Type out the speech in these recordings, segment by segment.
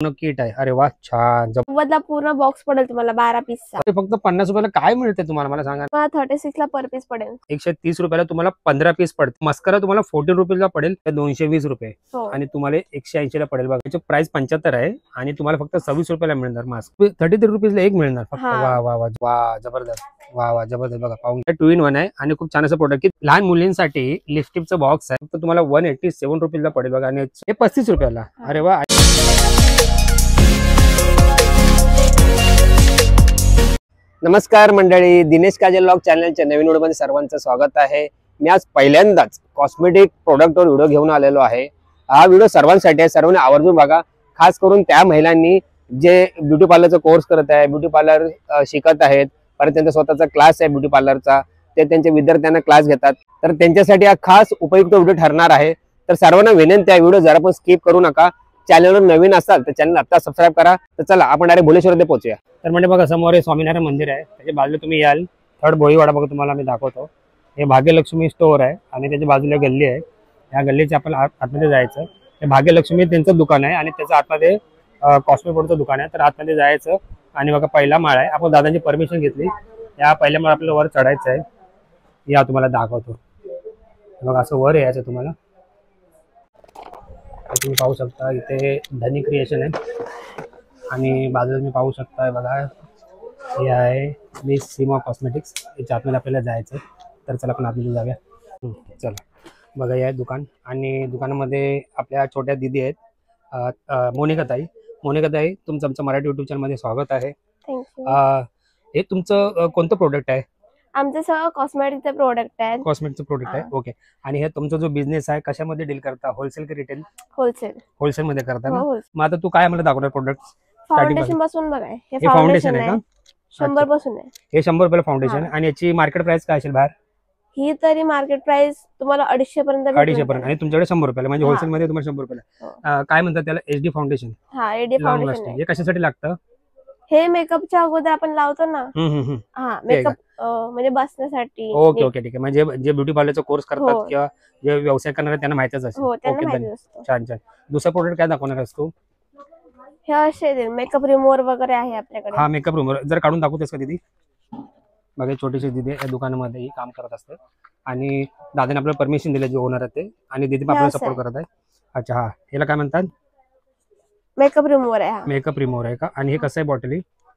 Kit आहे. अरे वा, छान. ला पूर्ण बॉक्स पडेल तुम्हाला 12 पीसचा. फक्त 50 रुपयाला काय मिळते तुम्हाला, मला सांगा. 36 ला पर पीस पडेल. 130 रुपयाला तुम्हाला 15 पीस पडते. मस्करा तुम्हाला 14 रुपयाला पडेल, 220 रुपये. आणि तुम्हाला 180 ला पडेल बघा. त्याची प्राइस 75 आहे आणि तुम्हाला फक्त 26 रुपयाला मिळणार मास्क. 33 रुपीजला एक मिळणार फक्त. वा वा वा वा, जबरदस्त. वा वा, जबरदस्त. बघा, पाहून 2 in 1 आहे आणि खूप छान असं प्रोडक्ट. लहान मुलींसाठी लिपस्टिकचं बॉक्स आहे. फक्त तुम्हाला 187 रुपयाला पडेल बघा आणि हे 35 रुपयाला. अरे वा. नमस्कार मंडळी, दिनेश काजल व्लॉग चॅनलच्या नवीन व्हिडिओमध्ये सर्वांचं स्वागत आहे. मी आज पहिल्यांदाच कॉस्मेटिक प्रोडक्टवर व्हिडिओ घेऊन आलेलो आहे. हा व्हिडिओ सर्वांसाठी आहे, सर्वांनी आवर्जून बघा. खास करून त्या महिलांनी जे ब्युटी पार्लरचा कोर्स करत आहे, ब्युटी पार्लर शिकत आहेत, परत त्यांचा स्वतःचा क्लास आहे ब्युटी पार्लरचा, ते त्यांच्या विद्यार्थ्यांना क्लास घेतात, तर त्यांच्यासाठी हा खास उपयुक्त व्हिडिओ ठरणार आहे. तर सर्वांना विनंती आहे, व्हिडिओ जरा पण स्किप करू नका. चॅनलवर नवीन असाल तर चॅनल आता सबस्क्राईब करा. तर चला आपण डायरेक्ट भोलेश्वरमध्ये पोहोचूया. तर म्हणजे बघा, समोर हे स्वामीनारायण मंदिर आहे. त्याच्या बाजूला तुम्ही याल, थर्ड भोईवाडा बघा तुम्हाला मी दाखवतो. हे भाग्यलक्ष्मी स्टोअर आहे आणि त्याच्या बाजूला गल्ली आहे. या गल्लीच्या आपण आतमध्ये जायचं. हे भाग्यलक्ष्मी त्यांचं दुकान आहे आणि त्याच्या आतमध्ये कॉस्मेटिक प्रोडक्टचं दुकान आहे. तर आतमध्ये जायचं आणि बघा पहिला माळ आहे. आपण दादांची परमिशन घेतली. या पहिल्या माळ आपल्याला वर चढायचं आहे. या तुम्हाला दाखवतो बघा, असं वर यायचं तुम्हाला. तुम्ही पाहू शकता इथे धनी क्रिएशन आहे आणि बाजूला तुम्ही पाहू शकता बघा, हे आहे मिस सीमा कॉस्मेटिक्स. याच्या आतमध्ये आपल्याला जायचं. तर चला आपण आतमध्ये जाऊया. चला बघा, हे आहे दुकान आणि दुकानामध्ये आपल्या छोट्या दिदी आहेत, मोनिकाताई. मोनिकाताई, तुमचं आमचं मराठी युट्यूब चॅनलमध्ये स्वागत आहे. हे तुमचं कोणतं प्रोडक्ट आहे? आमचं सगळं कॉस्मेटिकचं प्रोडक्ट आहे. कॉस्मेटिकचं प्रोडक्ट आहे, ओके. आणि हे तुमचा जो बिझनेस आहे कशामध्ये डील करता, होलसेल की रिटेल? होलसेल मध्ये करता ना. मग आता तू काय मला दाखवणार प्रोडक्ट? फाउंडेशन पासून बघा, हे फाउंडेशन आहे का? 100 पासून आहे. हे 100 रुपयाला फाउंडेशन. आणि याची मार्केट प्राइस काय असेल बाहेर? ही तरी मार्केट प्राइस तुम्हाला 250 पर्यंत. 250 पर्यंत. आणि तुमच्याकडे 100 रुपयाला, म्हणजे होलसेल मध्ये तुम्हाला 100 रुपयाला. काय म्हणतात त्याला? HD foundation. हा, एचडी फाउंडेशन. हे कशासाठी लागतं? हे मेकअपच्या अगोदर आपण लावतो ना. हा, मेकअप म्हणजे बसण्यासाठी. ओके ओके, ठीक आहे. म्हणजे जे ब्युटी पार्लरचा कोर्स करतात किंवा जे व्यवसाय करणारे त्यांना माहितीच असेल. ओके, छान छान. दुसरा प्रोडक्ट काय दाखवणार आहेस तू? हे असे मेकअप रिमूव्हर वगैरे आहे आपल्याकडे. हा, मेकअप रिमूव्हर जर काढून दाखवतेस का दीदी? बघा, छोटीशी दीदी या दुकानामध्ये काम करत असते आणि दादाने आपल्याला परमिशन दिले, जे ओनर आहे ते, आणि दीदी आपल्याला सपोर्ट करत आहे. अच्छा, हा, याला काय म्हणतात? मेकअप रिमूव्हर आहे. मेकअप रिमूव्हर आहे का? आणि हे कसं आहे बॉटल?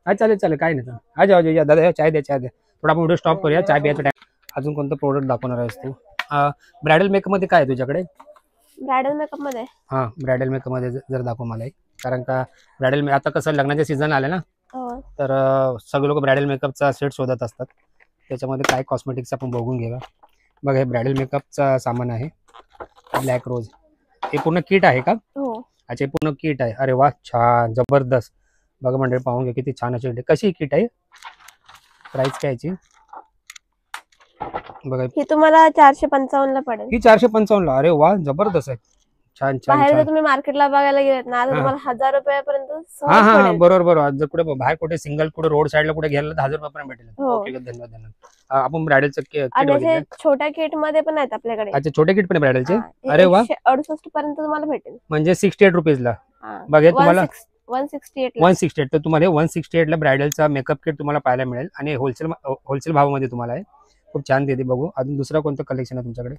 हा, चालेल चालेल, काय नाही. हा, जाऊ दादा, चाय द्या, चाय द्या. थोडा आपण व्हिडिओ स्टॉप करूया, चाय प्यायचा टाइम. अजून कोणतं प्रोडक्ट दाखवणार आहेस तू? ब्रायडल मेकअप मध्ये काय आहे तुझ्याकडे? ब्रायडल मेकअप मध्ये, हा, ब्रायडल मेकअप मध्ये जर दाखव मला एक. कारण का ब्रायडल आता कसं लग्नाचे सीझन आले ना, तर सगळे लोक ब्रायडल मेकअपचा सेट शोधत असतात. त्याच्यामध्ये काय कॉस्मेटिक्स आपण बघून घेऊया. बघा, हे ब्रायडल मेकअपचा सामान आहे, ब्लॅक रोज. हे पूर्ण किट आहे का? अच्छा, हे पूर्ण किट आहे. अरे वा, छान, जबरदस्त. बघा मंडळी, पाहून घ्या किती छान अशी. कशी किट आहे? प्राइस काय याची? बघा, ही तुम्हाला 455 ला पडेल. ही 455 ला. अरे वा, जबरदस्त आहे. छान छान. बाहेर जर तुम्ही मार्केटला बघायला गेलात ना, आता तुम्हाला 1000 रुपयापर्यंत. हा, बरोबर. जर कुठे बाहेर कुठे सिंगल कुठे रोड साईडला कुठे गेला तर 1000 रुपयापर्यंत भेटेल. ओके, धन्यवाद धन्यवाद. आपण ब्रायडलचं किट, छोट्या किट मध्ये पण आहेत आपल्याकडे. अच्छा, छोटे किट पण ब्रायडलचे. अरे वा, 68 पर्यंत तुम्हाला भेटेल, म्हणजे 68 रुपीजला. बघा, तुम्हाला 168. तर तुम्हाला 168 ला ब्रायडलचा मेकअप किट तुम्हाला पाहायला मिळेल आणि होलसेल भावामध्ये तुम्हाला आहे. खूप छान देते. बघू अजून दुसरा कोणतं कलेक्शन आहे तुमच्याकडे?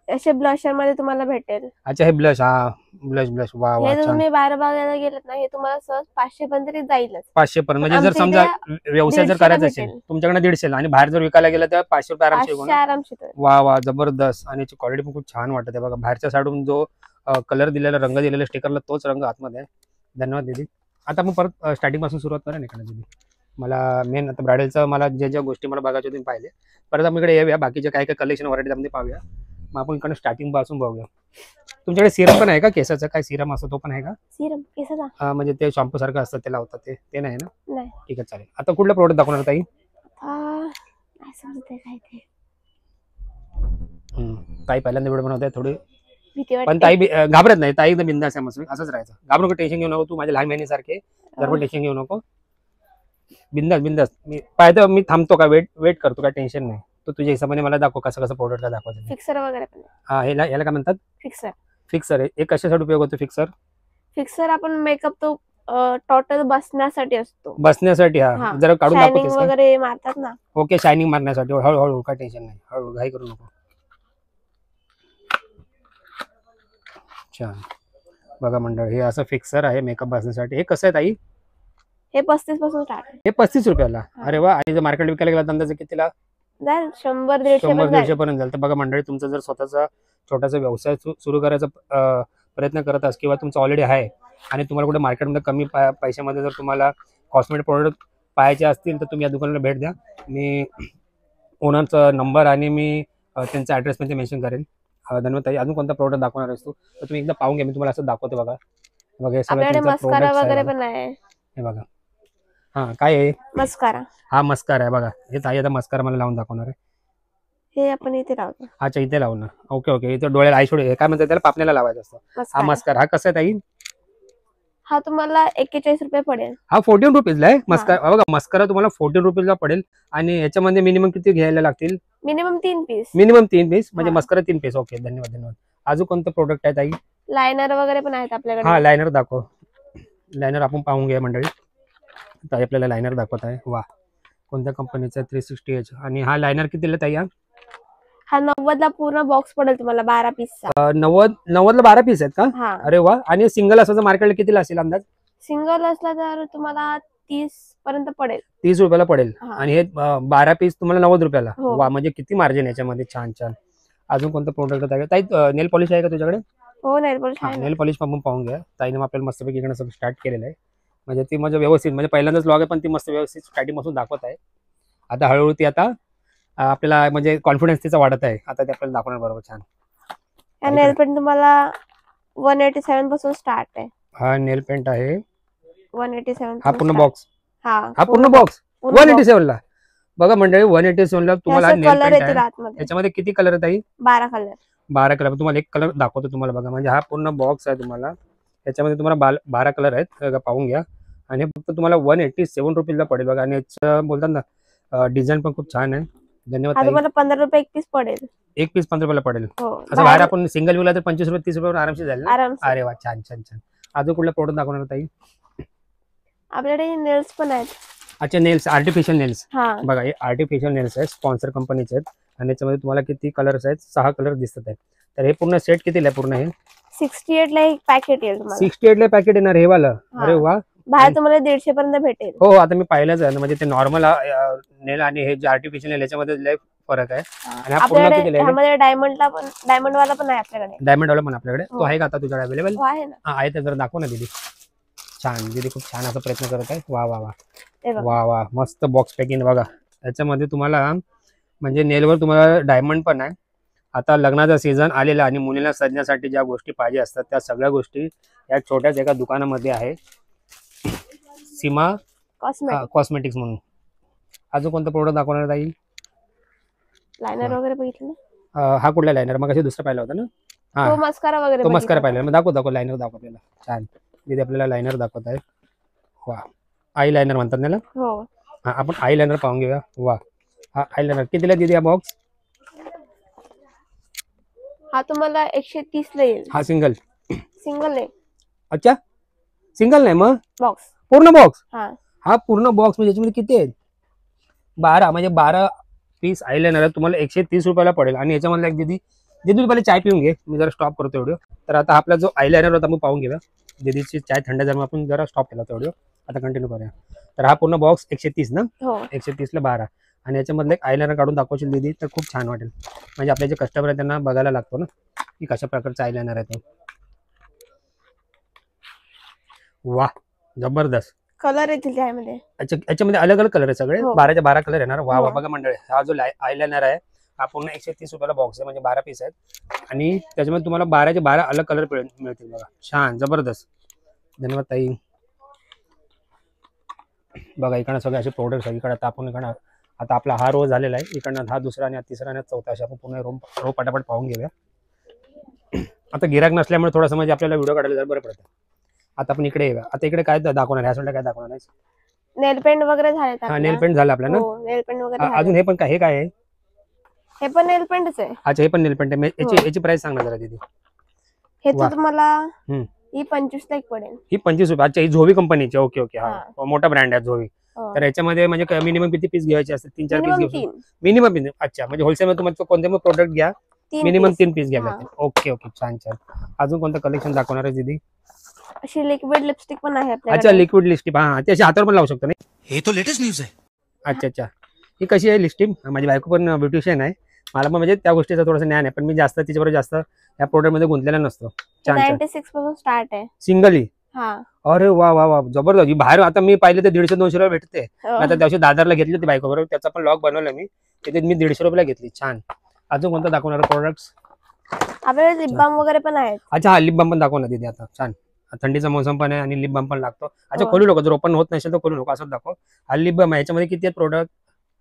असे ब्लशर मध्ये तुम्हाला भेटेल. अच्छा, हे ब्लश. हा, ब्लश. वा वा, छान. तुम्ही बाहेर बघायला गेलात ना, हे तुम्हाला सहज 500 पर्यंत जाईलच. 500 पर्यंत. म्हणजे जर समजा व्यवसाय जर करायचा असेल तुमच्याकडे 150 आणि बाहेर जर विकायला गेलं तर 500 रुपये आरामशीर. वा वा, जबरदस्त. आणि याची क्वालिटी पण खूप छान वाटते. बघा, बाहेरच्या साईडून जो कलर दिलेला, रंग दिलेला स्टिकरला, तोच रंग आतमध्ये आहे. धन्यवाद दीदी. आता आपण परत स्टार्टिंग पासून सुरुवात करा नाही का दीदी? मला मेन आता ब्रायडलचं मला ज्या गोष्टी मला बघायच्या तुम्ही पाहिले. परत आपण इकडे येऊया, बाकीचे काय काय कलेक्शन व्हरायटी मध्ये पाहूया. मग आपण इकडे स्टार्टिंग पासून बघूया. तुमच्याकडे सिरम पण आहे का? केसाचा काय सिरम असतो तो पण आहे का? सिरम केसाचा? हा, म्हणजे ते शॅम्पू सारखं असतं ते लावतात, ते नाही ना? नाही. ठीक आहे, चालेल. आता कुठला प्रोडक्ट दाखवणार ताई? ताई पहिल्यांदा व्हिडिओ बनवताय, थोडी पण ताई घाबरत नाही. ताई एकदम बिंदास आहे, मस्त असंच राहायचं. घाबरू नको, टेन्शन घेऊ नको. तू माझ्या लहान बहिणीसारखे, जर पण टेन्शन घेऊ नको. बिंदास. मी पाहतो, मी थांबतो का, वेट करतो का, टेन्शन नाही. तो तुझ्या हिशोबाने मला दाखव कसं प्रोडक्ट का दाखवायचं. फिक्सर वगैरे पण. हा, याला काय म्हणतात? फिक्सर. फिक्सर आहे. एक कशासाठी उपयोग होतो फिक्सर? फिक्सर आपण मेकअप तो टोटल बसण्यासाठी असतो. बसण्यासाठी. हा जरा काढून शायनिंग दाखवतेस का? वगैरे मारतात ना. ओके, शायनिंग मारण्यासाठी. हळूहळू, काय टेन्शन नाही, हळू घाई करू नको. छान. बघा मंडळ, हे असं फिक्सर आहे मेकअप बसण्यासाठी. हे कसं आहे ताई? हे 35 पासून स्टार्ट आहे. हे 35 रुपयाला. अरे वा. आणि जर मार्केट विकायला गेला तर अंदाजे कितीला? जाईल 100-150 100-150 पर्यंत जाईल. तर बघा मंडळी, तुमचा जर स्वतःचा छोटासा व्यवसाय सुरू करायचा प्रयत्न करत अस किंवा तुमचा ऑलरेडी आहे आणि तुम्हाला कुठे मार्केटमध्ये कमी पैशामध्ये जर तुम्हाला कॉस्मेटिक प्रोडक्ट पाहायचे असतील तर तुम्ही या दुकानाला भेट द्या. मी ओनरचा नंबर आणि मी त्यांचा ॲड्रेस मध्ये मेन्शन करेन. धन्यवाद ताई. अजून कोणता प्रोडक्ट दाखवणार आहेस तू? तर तुम्ही एकदा पाहून घ्या, मी तुम्हाला असं दाखवते. बघा हे सगळं आपल्याकडे मस्कारा वगैरे पण आहे. हे बघा. हा, काय आहे? मस्कारा. हा मस्कारा आहे. बघा हे ताई आता मस्कारा मला लावून दाखवणार आहे. हे आपण इथे लावतो. अच्छा, इथे लावणार. Okay okay. इथे डोळ्याला आयशोड काय म्हणतात त्याला, पापण्याला लावायचं असतं. हा मस्कारा. हा कसा आहे ताई? हा तुम्हाला 41 रुपये पडेल. हा 14 रुपीजला आहे मस्कारा. बघा मस्कारा तुम्हाला 14 रुपीजला पडेल. आणि याच्यामध्ये मिनिमम किती घ्यायला लागतील? Minimum 3 piece. मिनिमम 3 पीस म्हणजे मस्कारा 3 पीस. ओके, धन्यवाद धन्यवाद. अजून कोणतं प्रोडक्ट आहे ताई? लायनर वगैरे पण आहेत आपल्याकडे. हा लायनर दाखव. लायनर आपण पाहून घ्या मंडळी. ताई आपल्याला लायनर दाखवत आहे. वा, कोणत्या कंपनीचा? 360H. आणि हा लायनर कितीला ताई? हा 90 ला पूर्ण बॉक्स पडेल तुम्हाला 12 पीसचा. 90 ला 12 पीस आहेत का? हा. अरे वा. आणि सिंगल असायचं मार्केटला कितीला असेल अंदाज? सिंगल असला तर तुम्हाला 30 पर्यंत पडेल. 30 रुपयाला पडेल. आणि हे 12 पीस तुम्हाला 90 रुपयाला. हो. वा, म्हणजे किती मार्जिन याच्यामध्ये. छान छान. अजून कोणतं प्रोडक्ट आहे ताई? नेल पॉलिश आहे का तुझ्याकडे? हो, नेल पॉलिश आहे. नेल पॉलिश पण पाहून घ्या. ताईने आपल्याला मस्तपैकी इकडे सगळं स्टार्ट केलेलं आहे. म्हणजे ती म्हणजे व्यवस्थित, म्हणजे पहिल्यांदाच व्लॉग आहे पण ती मस्त व्यवस्थित स्टार्टिंग पासून दाखवत आहे. आता हळूहळू ती आता आपल्याला म्हणजे कॉन्फिडन्स तिचा वाढत आहे. आता ते आपल्याला दाखवणार. बरोबर, छान. या नेल पेंट तुम्हाला 187 पासून स्टार्ट आहे. हा नेल पेंट आहे 187. हा पूर्ण बॉक्स. हा पूर्ण बॉक्स 187 ला. बघा मंडळी 187 ला तुम्हाला नेल पेंट आहे. त्याच्यामध्ये किती कलर आहेत ताई? 12 कलर. 12 कलर. तुम्हाला एक कलर दाखवतो तुम्हाला. बघा म्हणजे हा पूर्ण बॉक्स आहे तुम्हाला. त्याच्यामध्ये तुम्हाला 12 कलर आहेत. पाहून घ्या. आणि फक्त तुम्हाला 187 रुपीजला पडेल. बघा. आणि याचं बोलतात ना, डिझाईन पण खूप छान आहे. धन्यवाद ताई. तुम्हाला 15 रुपये एक पीस पडेल. एक पीस 15 रुपयाला पडेल. हो. असं बाहेर आपण सिंगल विकला तर 25 रुपये 30 रुपये आरामशी जाईल ना? आरामशीर. अरे वा, छान छान छान. अजून कुठला प्रोडक्ट दाखवणार ताई? आपल्याकडे नेल्स पण आहेत. अच्छा, नेल्स, आर्टिफिशियल नेल्स. हा. बघा हे आर्टिफिशियल नेल्स आहेत, स्पॉन्सर कंपनीचे आहेत. आणि याच्यामध्ये तुम्हाला किती कलर्स आहेत? 6 कलर दिसत आहेत. तर हे पूर्ण सेट कितीला आहे? पूर्ण हे 68 ला एक पॅकेट येईल तुम्हाला. 68 ला पॅकेट येणार हे वाला. अरे वा. बाहेर तुम्हाला 150 पर्यंत भेटेल. हो, आता मी पाहिलंच आहे. म्हणजे ते नॉर्मल नेल आणि हे जे आर्टिफिशियल नेल याच्यामध्ये लय फरक आहे. आणि हा पूर्ण कितीला आहे? ह्यामध्ये डायमंड वाला पण आहे आपल्याकडे. डायमंड वाला पण आपल्याकडे. तो आहे का आता तुझ्याकडे अवेलेबल? आहे ना. हा आहे तर जरा दाखव ना दीदी. छान. दीदी खूप छान असा प्रयत्न करत आहे. वा वा वा बघा. वा वा. मस्त बॉक्स पॅकिंग. बघा याच्यामध्ये तुम्हाला म्हणजे नेलवर तुम्हाला डायमंड पण आहे. आता लग्नाचा सीझन आलेला आणि मुलीला सजण्यासाठी ज्या गोष्टी पाहिजे असतात त्या सगळ्या गोष्टी या छोट्याच एका दुकानामध्ये आहे. सीमा कॉस्मेटिक्स म्हणून. अजून कोणता प्रोडक्ट दाखवणार ताई? लायनर वगैरे बघितलं ना? हा कुठला लायनर? मग अशी दुसरा पाहिला होता ना? तो मस्कारा वगैरे. तो मस्कारा पाहिला. मग दाखव लायनर दाखव आपल्याला. छान. तिथे आपल्याला लायनर दाखवत आहे. वा, आय लायनर म्हणतात त्याला. हो. हा, आपण आय लायनर पाहून घेऊया. वा, हा आय लायनर कितीला दिली हा बॉक्स? हा तुम्हाला 130 ला येईल. हा सिंगल नाही. अच्छा, सिंगल नाही मग बॉक्स. पूर्ण बॉक्स. हा पूर्ण बॉक्स म्हणजे याच्यामध्ये किती आहेत? 12 म्हणजे 12 पीस आयलाइनर तुम्हाला 130 रुपयाला पडेल. आणि याच्यामध्ये एक दीदी पहिले चाय पिऊन घे. मी जरा स्टॉप करतो व्हिडिओ. तर आता आपला जो आयलाइनर होता आपण पाहून घेऊया. दीदीची चाय थंड झाल्यामुळे आपण जरा स्टॉप केला होता व्हिडिओ. आता कंटिन्यू करूया. तर हा पूर्ण बॉक्स 130 ना? 130 ला 12. आणि याच्यामधलं एक आयलाइनर काढून दाखवशील दीदी तर खूप छान वाटेल. म्हणजे आपले जे कस्टमर आहेत त्यांना बघायला लागतो ना की कशा प्रकारचा आयलाइनर आहे तो. वा, जबरदस्त कलर येतील त्यामध्ये. अच्छा, याच्यामध्ये अलग अलग कलर आहे सगळे. 12च्या 12 कलर येणार. वा वा. बघा मंडळी, हा जो आयलाइनर आहे हा पूर्ण 130 रुपयाला बॉक्स आहे. म्हणजे 12 पीस आहेत. आणि त्याच्यामध्ये तुम्हाला 12चे 12 अलग कलर मिळतील. बघा छान, जबरदस्त. धन्यवाद ताई. बघा इकडनं सगळे असे प्रोडक्ट सगळीकडे. आता आपण इकडनं आता आपला हा रो झालेला आहे. इकडनं हा दुसरा आणि तिसरा आणि चौथा असे आपण पूर्ण रो पटापट पाहून घेऊया. आता गिराक नसल्यामुळे थोडंसं म्हणजे आपल्याला व्हिडिओ काढायला जरा बरं पडतं. आता आपण इकडे येऊया. आता इकडे काय दाखवणार? ह्या साईडला काय दाखवणार आहे? नेल पेंट वगैरे झाले. हा, नेल पेंट झालं आपल्याला. नेल पेंट वगैरे. अजून हे पण काय? हे काय आहे? हे पण नेल पेंटच आहे. अच्छा, हे पण नेल पेंट आहे. याची प्राइस सांग ना जरा दीदी. हे तुम्हाला ही 25 ला एक पडेल. ही 25 रुपये. अच्छा, ही झोवी कंपनीची. Okay okay. हा, हा. मोठा ब्रँड आहे झोवी. हो. तर याच्यामध्ये म्हणजे मिनिमम किती पीस घ्यायचे असतात? 3-4 पीस मिनिमम घेऊ? 3. मिनिमम. अच्छा, म्हणजे होलसेल मध्ये तुम्हाला कोणते पण प्रोडक्ट घ्या मिनिमम 3 पीस घ्यायला लागतील. ओके ओके, छान छान. अजून कोणतं कलेक्शन दाखवणार आहे दीदी? अशी लिक्विड लिपस्टिक पण आहे आपल्याकडे. अच्छा, लिक्विड लिपस्टिक. हा, ते अशी हातावर पण लावू शकतो ना? हे तो लेटेस्ट न्यूज आहे. अच्छा अच्छा. ही कशी आहे लिपस्टिक? माझी बायको पण ब्युटिशियन आहे, मला पण म्हणजे त्या गोष्टीचं थोडंसं ज्ञान आहे, पण मी जास्त तिच्याबरोबर जास्त या प्रोडक्ट मध्ये गुंतलेला नसतो. छान छान. 96 पासून स्टार्ट आहे. सिंगली? हा. अरे वा वा वा, जबरदस्त. बाहेर आता मी पाहिले तर 150-200 रुपये भेटते. हो. आता त्याशी दादरला घेतली होती बायको बरोबर, त्याचा पण लॉग बनवला मी, तिथे मी 150 रुपयाला घेतली. छान. अजून कोणतं दाखवणार प्रोडक्ट्स? आपल्याकडे लिप बाम वगैरे पण आहेत. अच्छा, हा लिप बाम पण दाखव ना दीदी आता. छान. थंडीचा मोसम पण आहे आणि लिप बाम पण लागतो. अच्छा, हो. खोलू नको, जर ओपन होत नसेल तर खोलू नको, असंच दाखव. हा लिप बाम आहे, याच्यामध्ये किती आहेत प्रोडक्ट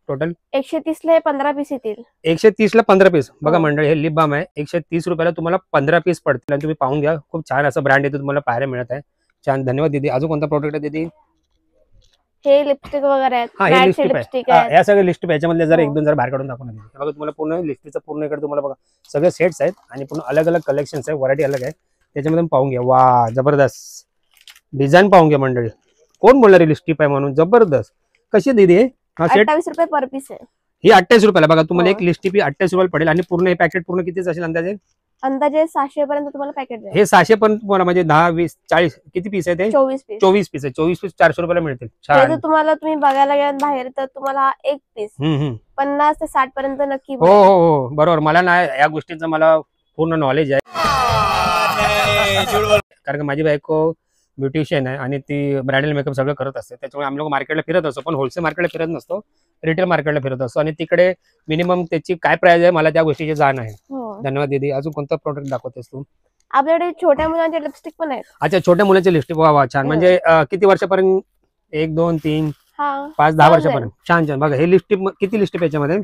टोटल? 130 ला 15 पीस येतील. 130 ला 15 पीस. बघा हो. मंडळी, हे लिप बाम आहे, 130 रुपयाला तुम्हाला 15 पीस पडतील आणि तुम्ही पाहून घ्या. खूप छान असं ब्रँड येतो तुम्हाला पाहायला मिळत आहे. छान, धन्यवाद दीदी. अजून कोणता प्रोडक्ट आहे दीदी? हे लिपस्टिक वगैरे आहेत. हा, हे मॅटचे लिपस्टिक लिपस्टिक आहे. आहेत. या सगळ्या लिपस्टिक याच्यामधले जरा हो. 1-2 जरा बाहेर काढून दाखवून दीदी. बघा तुम्हाला पूर्ण लिपस्टिकचं पूर्ण इकडे तुम्हाला बघा सगळे सेट्स आहेत आणि पूर्ण अलग अलग कलेक्शन्स आहे, व्हरायटी अलग आहे. त्याच्यामध्ये पाहून घ्या. वा, जबरदस्त डिझाईन पाहून घ्या मंडळी. कोण बोलणार लिपस्टिक आहे म्हणून? जबरदस्त. कशी दीदी? हा सेट 28 रुपये पर पीस आहे. ही 28 रुपयाला. बघा तुम्हाला हो. एक लिपस्टिक 28 रुपयाला पडेल आणि पूर्ण हे पॅकेट पूर्ण कितीच असेल अंदाजे? अंदाजे 600 पर्यंत तुम्हाला पॅकेट आहे. हे 600 पण तुम्हाला म्हणजे 10, 20, 40 किती पीस आहे ते? 24 पीस. 24 पीस आहे. 24 पीस 400 रुपयाला मिळतील. हे छान. जर तुम्हाला तुम्ही बघायला गेलात बाहेर तर तुम्हाला हा एक पीस 50 ते 60 पर्यंत नक्की हो हो हो, बरोबर. मला ना या गोष्टीचं मला पूर्ण नॉलेज आहे, कारण माझी बायको ब्युटिशियन आहे आणि ती ब्रायडल मेकअप सगळं करत असते. त्याच्यामुळे आम्ही लोक मार्केटला फिरत असतो, पण होलसेल मार्केटला फिरत नसतो, रिटेल मार्केटला फिरत असतो आणि तिकडे मिनिमम त्याची काय प्राइस आहे मला त्या गोष्टीची जाण आहे. हो. धन्यवाद दीदी. अजून कोणतं प्रोडक्ट दाखवतेस तू? आपल्याकडे छोट्या मुलांचे लिपस्टिक पण आहेत. अच्छा, छोट्या मुलाचे लिपस्टिक. वा वा, छान. हो. म्हणजे किती वर्षापर्यंत? 1, 2, 3, हा 5, 10 वर्षापर्यंत. छान छान. बघा हे लिपस्टिक किती लिपस्टिक याच्यामध्ये?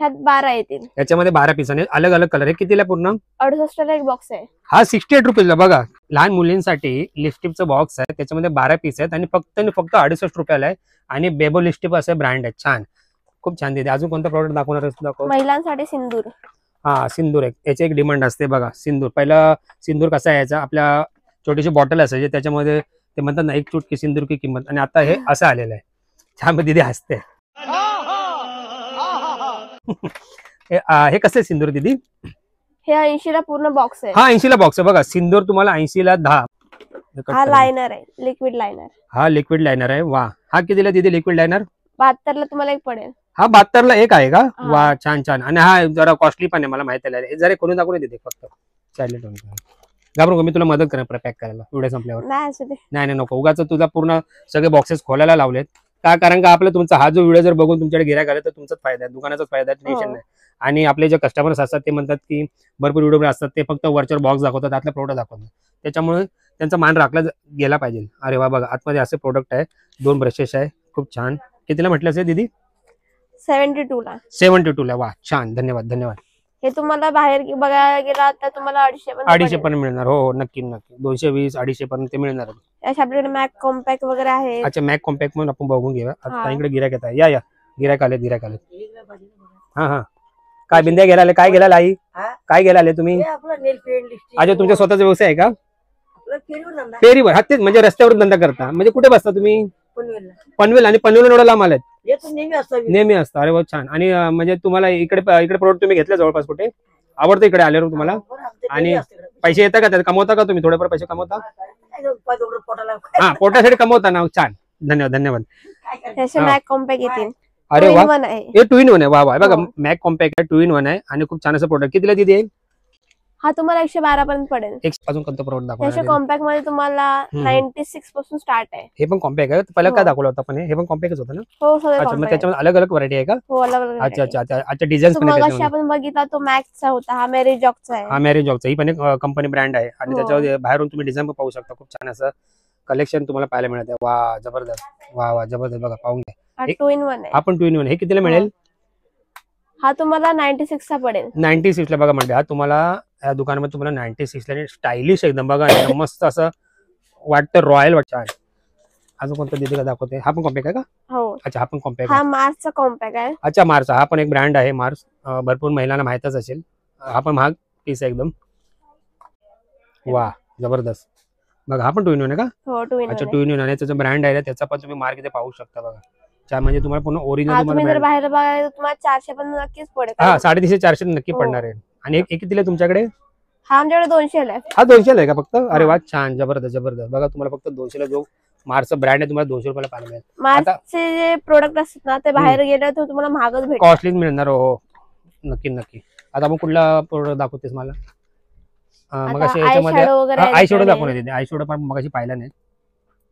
ह्यात 12 येतील. याच्यामध्ये 12 पीस आणि अलग अलग कलर आहे. कितीला पूर्ण? 68 ला एक बॉक्स आहे. हा 68 रुपयाला. बघा, लहान मुलींसाठी लिपस्टिकचं बॉक्स आहे, त्याच्यामध्ये 12 पीस आहेत आणि फक्त 68 रुपयाला आहे आणि बेबो लिपस्टिक असे ब्रँड आहे. छान, खूप छान दीदी. अजून कोणता प्रोडक्ट दाखवणार दाखव? महिलांसाठी सिंदूर. हा, सिंदूर आहे. याची एक डिमांड असते बघा. सिंदूर पहिला सिंदूर कसा यायचा, आपल्या छोटीशी बॉटल असायची, त्याच्यामध्ये ते म्हणतात ना एक चुटकी सिंदूर की किंमत, आणि आता हे असं आलेलं आहे. छान दीदी हसते. हे कसं सिंदूर दीदी? हे 80 ला पूर्ण बॉक्स आहे. हा 80 ला बॉक्स आहे. बघा सिंदूर तुम्हाला 80 ला 10. हा लायनर आहे, लिक्विड लायनर. हा लिक्विड लायनर आहे. वा, हा कितीला दीदी लिक्विड लायनर? 72 ला तुम्हाला एक पडेल. हा 72 ला एक आहे का? हा. वा, छान छान. आणि हा जरा कॉस्टली पण आहे, मला माहिती आहे. हे जरा कोणी दाखवून देते फक्त. चालेल, घाबरू मी तुला मदत करेन पॅक करायला व्हिडिओ संपल्यावर. नाही असू दे. नाही नको, उगाच तुझा पूर्ण सगळे बॉक्सेस खोलायला लावलेत का? कारण का आपला तुमचा हा जो व्हिडिओ जर बघून तुमच्याकडे गिरायक आले तर तुमचाच फायदा आहे, दुकानाचाच फायदा आहे, टेन्शन नाही. आणि आपले जे कस्टमर्स असतात ते म्हणतात की भरपूर व्हिडिओ असतात, ते फक्त वरच्यावर बॉक्स दाखवतात, आतला प्रोडक्ट दाखवतात, त्याच्यामुळे त्यांचा मान राखला गेला पाहिजे. अरे वा, बघा आतमध्ये असे प्रोडक्ट आहे, 2 ब्रशेस आहे, खूप छान. कितीला म्हटलं असेल दीदी? 72 ला. 72 ला. वा, छान, धन्यवाद धन्यवाद. हे तुम्हाला बाहेर बघायला गेला तर तुम्हाला 250 पर्यंत मिळणार. हो नक्की नक्की. 220, 250 पर्यंत ते मिळणार. आपल्याकडे मॅक कॉम्पॅक्ट वगैरे आहे. अच्छा, मॅक कॉम्पॅक्ट म्हणून आपण बघून घेऊया. आता हा. इकडे गिरायक येत आहे. या गिरायक आले. हा हा, काय बिंद्या गेला? काय गेला आई? काय गेला तुम्ही? अच्छा, तुमचा स्वतःचा व्यवसाय आहे का? फेरीवर? हा, तेच म्हणजे रस्त्यावर धंदा करता. म्हणजे कुठे बसता तुम्ही? पनवेल. आणि पनवेल एवढा लांब आलात? नेहमी असतं. अरे बहुत छान. आणि म्हणजे तुम्हाला इकडे प्रोडक्ट तुम्ही घेतले जवळपास कुठे आवडतं इकडे आल्यावर तुम्हाला? आणि पैसे येतात का? त्यात कमवता का तुम्ही? थोडेफार पैसे कमवता? हा, पोटासाठी कमवता ना. छान, धन्यवाद धन्यवाद. मॅक कॉम्पॅक्ट येतील. अरे वा, 2 in 1 आहे. हे 2 in 1 आहे. वा वा, बघा हो. मॅक कॉम्पॅक्ट आहे, 2 in 1 आहे आणि खूप छान असं प्रोडक्ट. कितीला दिली आहे? हा तुम्हाला 112 पर्यंत पडेल. एक अजून कोणतं प्रोडक्ट त्याच्या दाखवणार? कॉम्पॅक्ट मध्ये तुम्हाला 96 पासून स्टार्ट आहे. हे पण कॉम्पॅक्ट आहे? पहिला हो. काय दाखवलं होतं पण? हे पण कॉम्पॅक्टच होतं ना? हो, सगळे अच्छा, मग compact त्याच्यामध्ये अलग अलग व्हरायटी आहे का? हो, अलग अलग अच्छा variety. अच्छा अच्छा, डिझाईन्स पण आहेत मगाशी त्याच्यामध्ये. आपण बघितला तो मॅक्सचा होता, हा मेरी जॉकचा आहे. हा मॅरेज जॉबचा. ही पण एक कंपनी ब्रँड आहे आणि हो. त्याच्यावर बाहेरून तुम्ही डिझाईन पण पाहू शकता. खूप छान असं कलेक्शन तुम्हाला पाहायला मिळत आहे. वा, जबरदस्त. वा वा, जबरदस्त. बघा पाहून घ्या. हा एक- 2 in 1 आहे. हा पण 2 in 1. हे कितीला मिळेल? हा तुम्हाला 96 चा पडेल. 96 ला. बघा म्हणजे हा तुम्हाला या दुकानामध्ये तुम्हाला 96 ला स्टायलिश एकदम बघा, एकदम मस्त असं वाटतं, रॉयल वाटतं. अजून कोणतं दिदी का दाखवते? हा पण कॉम्पॅक्ट आहे का? हो. अच्छा, हा पण कॉम्पॅक्ट हा आहे. मार्सचा कॉम्पॅक्ट आहे. अच्छा, मार्स. हा पण एक ब्रँड आहे मार्स, भरपूर महिलांना माहितच असेल. हा पण महाग पीस आहे एकदम. वा, जबरदस्त. बघा हा पण 2 in 1 आहे का? हो 2 in 1 अच्छा आहे. 2 in 1 आणि त्याचा ब्रँड आहे त्याचा पण तुम्ही मार्क इथे पाहू शकता बघा. छान म्हणजे तुम्हाला पूर्ण ओरिजिनल तुम्ही जर तुम्हाला बाहेर बघायला तुम्हाला 400 पण नक्कीच पडेल. हा 350-400 नक्की हो. पडणार आहे. आणि एक कितीला आहे तुमच्याकडे? हा आमच्याकडे 200 आहे. हा 200 आहे का फक्त? अरे वा छान जबरदस्त जबरदस्त. बघा तुम्हाला फक्त 200 ला जो मार्सचा ब्रँड आहे तुम्हाला 200 रुपयाला पाहायला मिळेल. मार्सचे जे प्रोडक्ट असतात ना ते बाहेर गेले तर तुम्हाला महागच भेटतात. कॉस्टलीच मिळणार हो. नक्की नक्की. आता आपण कुठला प्रोडक्ट दाखवतेस मला? मग असे याच्यामध्ये आय शॅडो दाखवून येते. आय शॅडो पण मगाशी पाहिला नाही.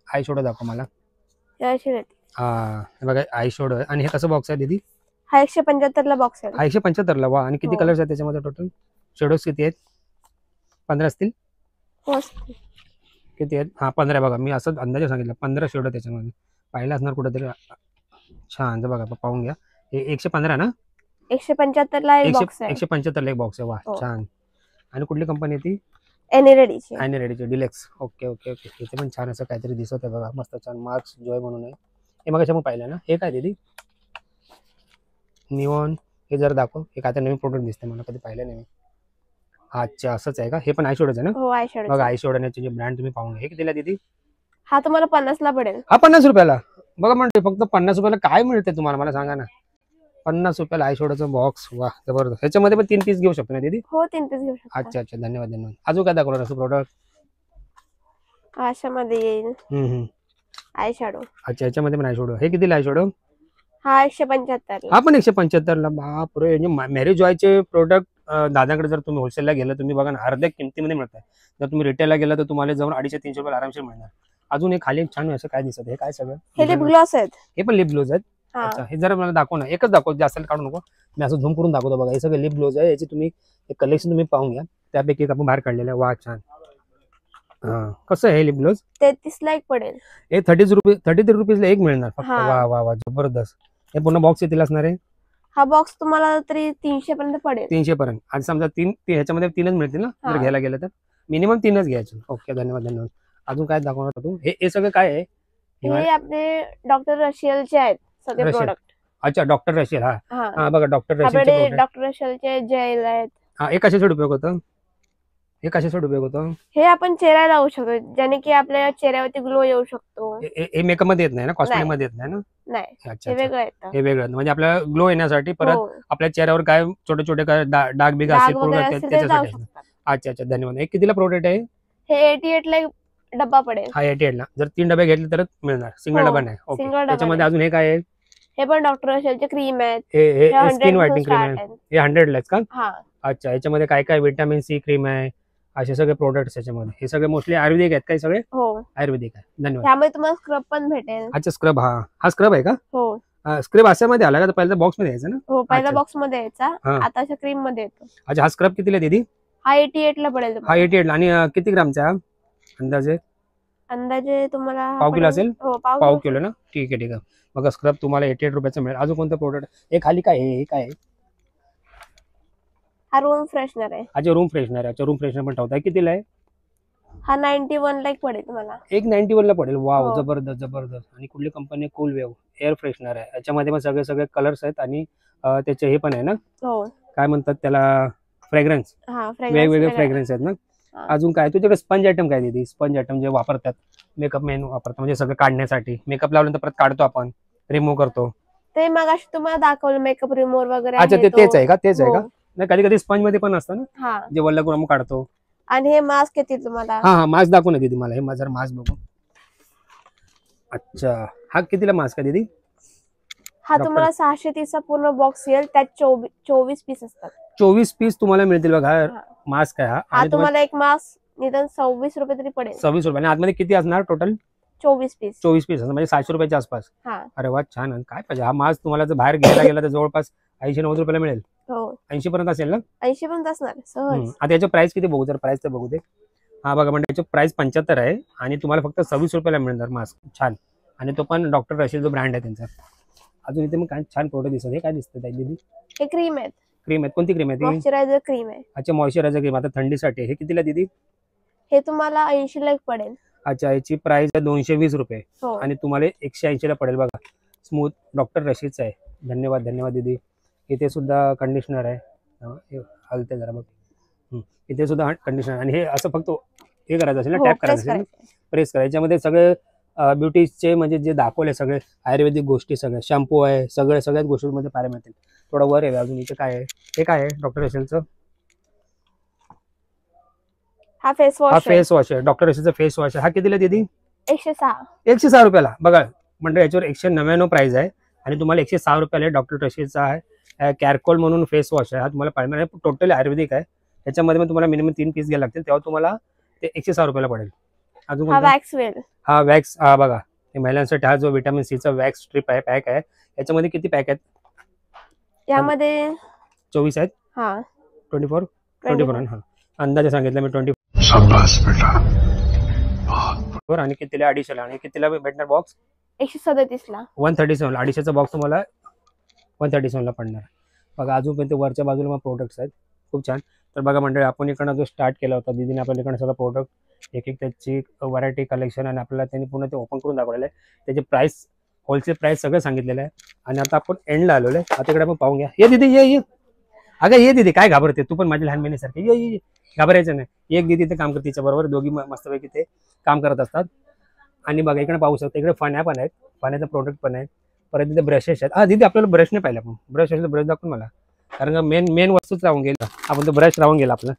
आय शॅडो दाखव मला. हा बघा आय शॅडो आहे. आणि हे कसं बॉक्स आहे दीदी? हा 175 ला बॉक्स आहे. 175 ला. वा. आणि किती कलर्स आहेत त्याच्यामध्ये टोटल? शेडोज किती आहेत? 15 असतील? किती आहेत? हा 15 बघा. मी असं अंदाजे सांगितलं 15 शेडो त्याच्यामध्ये. पाहिलं असणार कुठेतरी. छान बघा पाहून घ्या. हे 115 ना? 175 ला एक बॉक्स आहे. 175 ला एक बॉक्स आहे. वा छान. आणि कुठली कंपनी आहे ती? एनिरेडीची डिलेक्स. Okay okay okay. इथे पण छान असं काहीतरी दिसत आहे बघा. मस्त छान मार्क्स जॉय म्हणून आहे. हे मग आपण पाहिलं ना. हे काय दीदी? निऑन. हे जर दाखव. हे काय तर नवीन प्रोडक्ट दिसते मला, कधी पाहिलं नाही मी. अच्छा असंच आहे का? हे पण आय शॅडोच आहे ना? हो आय शॅडो. बघा आय शॅडोचे जे ब्रँड तुम्ही पाहून घ्या. हे कितीला दीदी? हा तुम्हाला 50 ला पडेल. हा 50 रुपयाला. बघा म्हणते फक्त 50 रुपयाला काय मिळते तुम्हाला मला सांगा ना. 50 रुपयाला आय शॅडोचा बॉक्स. वा जबरदस्त. ह्याच्यामध्ये पण 3 पीस घेऊ शकतो ना दीदी? हो 3 पीस घेऊ शकता. अच्छा अच्छा धन्यवाद धन्यवाद. अजून काय दाखवणार असं प्रोडक्ट? अशामध्ये येईल आय शॅडो. अच्छा याच्यामध्ये पण आय शॅडो. हे कितीला आय शॅडो? हा 175 ला. हा पण 175 ला. बापरे. म्हणजे मॅरेज जॉयचे प्रोडक्ट दादाकडे जर तुम्ही होलसेलला गेलं तुम्ही बघा ना अर्ध्या किमतीमध्ये मिळतात. जर तुम्ही रिटेलला गेला तर तुम्हाला जाऊन 250-300 रुपये आरामशीर मिळणार. अजून एक खाली छान असं काय दिसत? हे काय सगळं? हे लिप ग्लॉस आहेत. हे पण लिप ग्लोज आहेत. अच्छा हे जरा मला दाखव ना. एकच दाखव, जास्त काढू नको. मी असं झूम करून दाखवतो बघा. हे सगळे लिप ग्लोज आहे. याची तुम्ही एक कलेक्शन तुम्ही पाहून घ्या. त्यापैकी एक आपण बाहेर काढलेलं आहे. वा छान. हा कसं आहे हे लिप ग्लोज? 33 ला एक पडेल. हे 33 रुपीजला एक मिळणार फक्त. वा वा वा जबरदस्त. हे पूर्ण बॉक्स येतील असणार आहे? हा बॉक्स तुम्हाला तरी 300 पर्यंत पडेल. 300 पर्यंत. आणि समजा ह्याच्यामध्ये 3च मिळतील ना जर घ्यायला गेलं तर? मिनिमम 3च घ्यायचं. ओके धन्यवाद धन्यवाद. अजून काय दाखवणार तू? हे सगळं काय आहे? हे आपले डॉक्टर रशियलचे आहेत सगळे प्रोडक्ट. अच्छा डॉक्टर रशियल. हा बघा डॉक्टर रशियल. डॉक्टर रशियलचे जेल आहेत. हा एक कशासाठी उपयोग होतो? हे कशासाठी उपयोग होतो? हे आपण चेहऱ्याला लावू शकतो ज्याने की आपल्या चेहऱ्यावरती ग्लो येऊ शकतो. हे मेकअप मध्ये येत नाही ना? कॉस्मेटिक मध्ये येत नाही ना? नाही अच्छा हे वेगळं येतं. हे वेगळं म्हणजे आपल्याला ग्लो येण्यासाठी परत आपल्या चेहऱ्यावर काय छोटे छोटे काय डाग बिग असेल त्याच्यासाठी. अच्छा अच्छा धन्यवाद. हे कितीला प्रोडक्ट आहे? हे 88 ला एक डब्बा पडेल. हा 88 ला. जर 3 डबे घेतले तरच मिळणार. सिंगल डबा नाही. ओके. त्याच्यामध्ये अजून हे काय आहे? हे पण डॉक्टर रशियलचे क्रीम आहेत. हे स्किन व्हाइटनिंग क्रीम आहे. हे 100 लाच का? हा. अच्छा याच्यामध्ये काय काय व्हिटॅमिन सी क्रीम आहे असे सगळे प्रोडक्ट्स याच्यामध्ये. हे सगळे मोस्टली आयुर्वेदिक आहेत काय सगळे? हो आयुर्वेदिक आहे. धन्यवाद. त्यामध्ये तुम्हाला स्क्रब पण भेटेल. अच्छा स्क्रब. हा स्क्रब आहे का? हो स्क्रब अशामध्ये आला का? पहिल्या बॉक्स मध्ये यायचा ना? हो पहिल्या बॉक्स मध्ये यायचा. आता अशा क्रीम मध्ये येतो. अच्छा हा स्क्रब कितीला दीदी? हा 88 ला पडेल. हा 88 ला. आणि किती ग्रामचा अंदाजे? अंदाजे तुम्हाला पाव किलो असेल? हो पाव किलो ना. ठीक आहे ठीक आहे. मग स्क्रब तुम्हाला 88 रुपयाचा मिळेल. अजून कोणतं प्रोडक्ट? हे खाली काय आहे? हे काय आहे? हा रूम फ्रेशनर आहे. अच्छा रूम फ्रेशनर आहे. अच्छा रूम फ्रेशनर पण ठेवताय. कितीला आहे? हा 91 ला एक पडेल तुम्हाला. एक 91 ला पडेल. वाव जबरदस्त जबरदस्त. आणि कुठली company? Cool wave air freshener आहे. याच्यामध्ये पण सगळे कलर्स आहेत आणि त्याचे हे पण आहे ना हो काय म्हणतात त्याला फ्रेग्रन्स. वेगवेगळे फ्रेग्रन्स आहेत ना. अजून काय तुझ्याकडे स्पंज आयटम काय दीदी? स्पंज आयटम जे वापरतात मेकअप मॅन वापरतात म्हणजे सगळं काढण्यासाठी. मेकअप लावल्यानंतर परत काढतो आपण रिमूव्ह करतो ते. मग अशी तुम्हाला दाखवलं मेकअप रिमूव्हर वगैरे. अच्छा तेच आहे का? तेच आहे का? नाही कधी कधी स्पंज मध्ये पण असतं ना जे वल्ल करून काढतो. आणि हे मास्क येतील तुम्हाला. हा मास्क दाखव ना दीदी मला. हे माझा मास्क बघू. अच्छा हा कितीला मास्क आहे दीदी? हा तुम्हाला 630 चा पूर्ण बॉक्स येईल. त्यात 24 पीस असतात. 24 पीस तुम्हाला मिळतील बघा. मास्क आहे हा तुम्हाला एक मास्क निदान 26 रुपये तरी पडेल. 26 रुपये. आणि आतमध्ये किती असणार टोटल? 24 पीस. 24 पीस म्हणजे 700 रुपयाच्या आसपास. अरे वा छान. काय पाहिजे? हा मास्क तुम्हाला जर बाहेर घ्यायला गेला तर जवळपास 80-90 रुपयाला मिळेल. हो 80 पर्यंत असेल ना? 80 पर्यंत असणार सहज. आता याची प्राइस किती बघू? जर प्राइस तर बघू दे. हा बघा म्हणजे याची प्राइस 75 आहे आणि तुम्हाला फक्त 26 रुपयाला मिळणार मास्क. छान. आणि तो पण डॉक्टर रशियल जो ब्रँड आहे त्यांचा. अजून इथे मग काय छान प्रोडक्ट दिसत. हे काय दिसतं दीदी? हे क्रीम आहेत. क्रीम आहेत. कोणती क्रीम आहे? मॉइश्चरायझर क्रीम आहे. अच्छा मॉइश्चरायझर क्रीम. आता थंडीसाठी. हे कितीला दीदी? हे तुम्हाला 80 ला एक पडेल. अच्छा याची प्राइस आहे 220 रुपये आणि तुम्हाला 180 ला पडेल बघा. स्मूथ डॉक्टर रशीदचा आहे. धन्यवाद धन्यवाद दीदी. इथे सुद्धा कंडिशनर आहे. हलते जरा बघ. इथे सुद्धा कंडिशनर. आणि हे असं फक्त हे करायचं असेल ना, हो, टॅप press करायचं असेल ना, करायचं. प्रेस करायचं. याच्यामध्ये सगळे ब्युटीचे म्हणजे जे दाखवले सगळे आयुर्वेदिक गोष्टी, सगळे शॅम्पू आहे, सगळ्याच गोष्टींमध्ये पाहायला मिळतील. थोडं वर आहे अजून. इथे काय आहे, हे काय आहे डॉक्टर एसेलचं? हा फेस हा वॉश फेस वॉश आहे, डॉक्टर एसेलचा फेस वॉश आहे. हा कितीला दीदी? 106. 106 रुपयाला. बघा म्हणजे याच्यावर 199 प्राइस आहे आणि तुम्हाला 106 रुपयाला डॉक्टर एसेलचा आहे कॅरकोल म्हणून फेस वॉश आहे. हा तुम्हाला पाहिजे टोटली आयुर्वेदिक आहे. याच्यामध्ये पण तुम्हाला मिनिमम 3 पीस घ्यायला लागतील, तेव्हा तुम्हाला ते 106 रुपयाला पडेल. अजून हा वॅक्स वेल. हा वॅक्स. हा बघा, हे महिलांसाठी हा जो व्हिटॅमिन सीचा वॅक्स स्ट्रिप आहे, पॅक आहे. याच्यामध्ये किती पॅक आहेत? यामध्ये 24 आहेत. हा 24 हा अंदाजे सांगितलं मी 24. शाबाश बेटा. आणि कितीला? 250 ला. आणि कितीला भेटणार बॉक्स? 137 ला. 137 ला. 250चा बॉक्स तुम्हाला 137 ला पडणार. बघा अजून पण ते वरच्या बाजूला मग प्रोडक्ट्स आहेत खूप छान. तर बघा मंडळी, आपण इकडनं जो स्टार्ट केला होता दीदीने आपल्या इकडनं सगळं प्रोडक्ट एक त्याची व्हरायटी कलेक्शन आणि आपल्याला त्यांनी पुन्हा ते ओपन करून दाखवलेलं आहे. त्याचे प्राइस, होलसेल प्राइस सगळं सांगितलेलं आहे. आणि आता आपण एंडला आलेलो आहे. आता इकडे आपण पाहून घ्या. ये दीदी, ये अगं ये दीदी, काय घाबरते तू? पण माझी लहान बहिणीसारखी ये, घाबरायचं नाही. एक दीदी ते काम करते, तिच्या बरोबर दोघी मस्तपैकी ते काम करत असतात. आणि बघा इकडे पाहू शकता, इकडे फण्या पण आहेत, फण्याचा प्रोडक्ट पण आहे. परत तिथे ब्रशेस आहेत. हा दीदी, आपल्याला ब्रश नाही पाहिजे. आपण ब्रश असेल तर ब्रश दाखवून मला, कारण का मेन वस्तूच राहून गेला. आपण तो ब्रश राहून गेला आपला.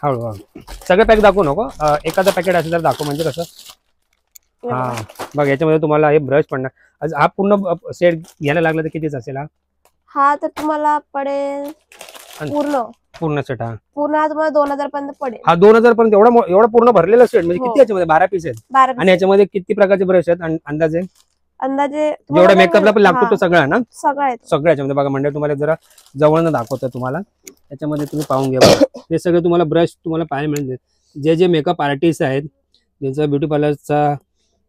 हळूहळू सगळे पॅक दाखवू नको, एखादा पॅकेट असेल तर दाखव, म्हणजे कसं. हा बघ, याच्यामध्ये तुम्हाला हे ब्रश पडणार. हा पूर्ण सेट घ्यायला लागला तर कितीच असेल? हा तर तुम्हाला पडेल पूर्ण सेट. हा पूर्ण तुम्हाला 2000 पर्यंत पडेल. हा 2000 पर्यंत. एवढा पूर्ण भरलेला सेट म्हणजे हो. किती? याच्यामध्ये 12 पीस आहेत. 12 आणि याच्यामध्ये किती प्रकारचे ब्रश आहेत अंदाजे? जेवढा मेकअपला पण लागतो तो सगळा ना? सगळं याच्यामध्ये बघा म्हणजे तुम्हाला जरा जवळनं दाखवतो तुम्हाला. याच्यामध्ये तुम्ही पाहून घ्या. हे सगळे तुम्हाला ब्रश तुम्हाला पाहायला मिळतील. जे मेकअप आर्टिस्ट आहेत, ज्यांचा ब्युटी पार्लरचा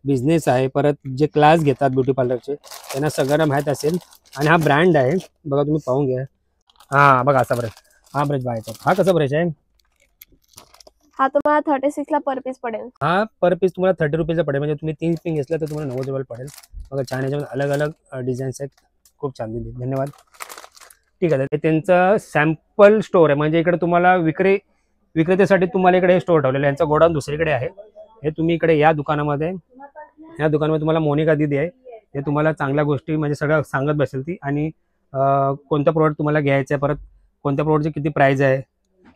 बिझनेस आहे, परत जे क्लास घेतात ब्युटी पार्लरचे, त्यांना सगळ्यांना माहीत असेल. आणि हा ब्रँड आहे बघा, तुम्ही पाहून घ्या. हा बघा असा ब्रश, हा ब्रश बघायचा. हा कसा ब्रश आहे? हा तुम्हाला 36 ला पर पीस पडेल. हा पर पीस तुम्हाला 30 रुपीजला पडेल. म्हणजे तुम्ही 3 पिंग घेतला तर तुम्हाला 90 रुपयाला पडेल. बघा छान, याच्यामध्ये अलग अलग डिझाईन्स आहेत. खूप छान दिली, धन्यवाद. ठीक आहे, ते त्यांचं सॅम्पल स्टोर आहे. म्हणजे इकडे तुम्हाला विक्रेत्यासाठी तुम्हाला इकडे स्टोर ठेवलेलं आहे. यांचा गोडाऊन दुसरीकडे आहे. हे तुम्ही इकडे या दुकानामध्ये तुम्हाला मोनिका दीदी आहे, ते तुम्हाला चांगल्या गोष्टी म्हणजे सगळं सांगत बसेल ती. आणि कोणतं प्रोडक्ट तुम्हाला घ्यायचं आहे, परत कोणत्या प्रोडक्टची किती प्राइस आहे,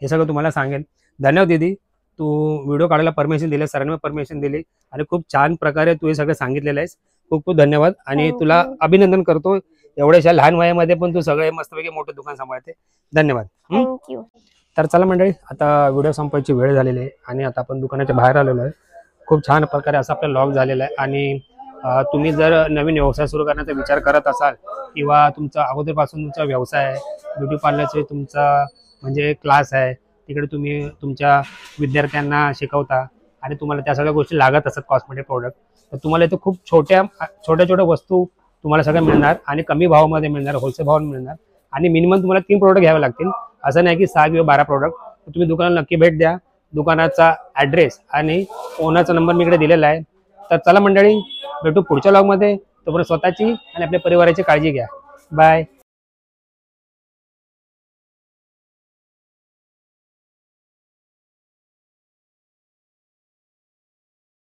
हे सगळं तुम्हाला सांगेल. धन्यवाद दीदी, तू व्हिडिओ काढायला परमिशन दिली, सरांनी परमिशन दिली आणि खूप छान प्रकारे तू हे सगळं सांगितलेलं आहेस. खूप खूप धन्यवाद. आणि तुला अभिनंदन करतो, एवढ्याशा लहान वयामध्ये पण तू सगळे मस्तपैकी मोठं दुकान सांभाळते. धन्यवाद. थँक्यू. तर चला मंडळी, आता व्हिडिओ संपवायची वेळ झालेली आहे आणि आता आपण दुकानाच्या बाहेर आलेलो आहे. खूप छान प्रकारे असा आपला लॉग झालेला आहे. आणि तुम्ही जर नवीन व्यवसाय सुरू करण्याचा विचार करत असाल, किंवा तुमचा अगोदरपासून तुमचा व्यवसाय आहे, ब्युटी पार्लरचे तुमचा म्हणजे क्लास आहे, तिकडे तुम्ही तुमच्या विद्यार्थ्यांना शिकवता आणि तुम्हाला त्या सगळ्या गोष्टी लागत असतात कॉस्मेटिक प्रोडक्ट, तर तुम्हाला इथे खूप छोट्या वस्तू तुम्हाला सगळ्या मिळणार आणि कमी भावामध्ये मिळणार, होलसेल भावामध्ये मिळणार. आणि मिनिमम तुम्हाला 3 प्रोडक्ट घ्यावे लागतील, असं नाही की 6 किंवा 12 प्रोडक्ट. तर तुम्ही दुकानाला नक्की भेट द्या. दुकानाचा ॲड्रेस आणि ओनरचा नंबर मी इकडे दिलेला आहे. तर चला मंडळी, भेटू पुढच्या व्लॉगमध्ये. तोपर्यंत स्वतःची आणि आपल्या परिवाराची काळजी घ्या. बाय.